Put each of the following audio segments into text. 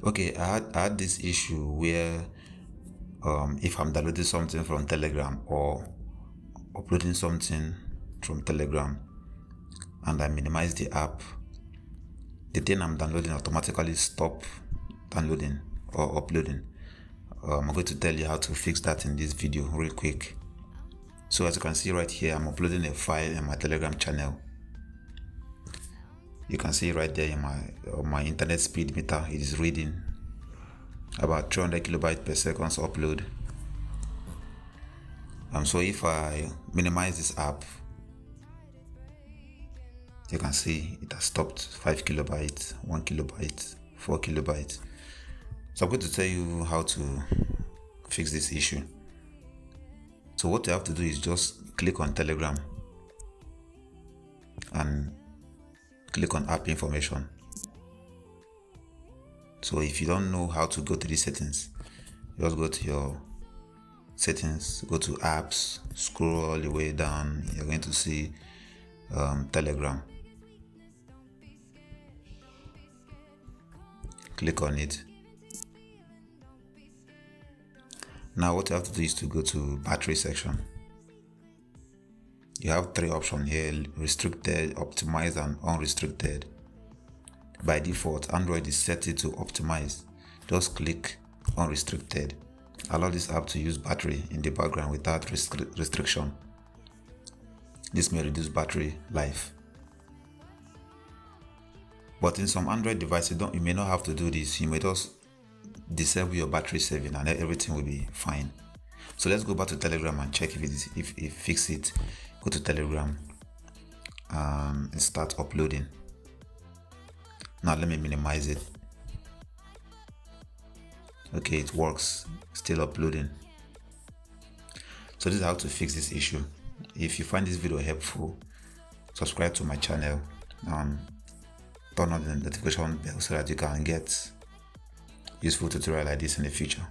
Okay, I had this issue where if I'm downloading something from Telegram or uploading something from Telegram and I minimize the app, the thing I'm downloading automatically stop downloading or uploading. I'm going to tell you how to fix that in this video real quick. So as you can see right here, I'm uploading a file in my Telegram channel. You can see right there in my internet speed meter, it is reading about 300 kilobytes per second upload. So if I minimize this app, you can see it has stopped 5 kilobytes, 1 kilobyte, 4 kilobytes. So I'm going to tell you how to fix this issue. So what you have to do is just click on Telegram and click on app information. So if you don't know how to go to these settings, just go to your settings, go to apps, scroll all the way down. You're going to see Telegram. Click on it. Now what you have to do is to go to battery section. You have three options here: restricted, optimized, and unrestricted. By default, Android is set to optimize. Just click unrestricted. Allow this app to use battery in the background without restriction. This may reduce battery life. But in some Android devices, you may not have to do this. You may just disable your battery saving and everything will be fine. So let's go back to Telegram and check if it fix it. Go to Telegram and start uploading. Now let me minimize it. Okay, it works, still uploading. So this is how to fix this issue. If you find this video helpful, subscribe to my channel and turn on the notification bell so that you can get useful tutorial like this in the future.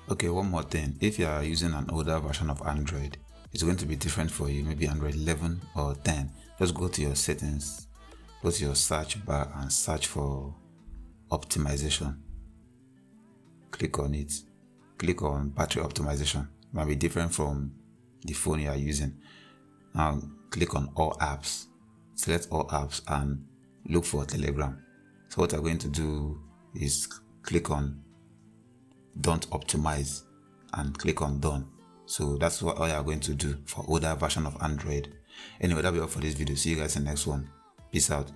Okay, one more thing. If you are using an older version of Android, it's going to be different for you, maybe Android 11 or 10. Just go to your settings, go to your search bar and search for optimization. Click on it. Click on battery optimization. It might be different from the phone you are using. Now click on all apps. Select all apps and look for Telegram. So what I'm going to do is click on don't optimize and click on done. So that's what all you are going to do for older version of Android. Anyway, that'll be all for this video. See you guys in the next one. Peace out.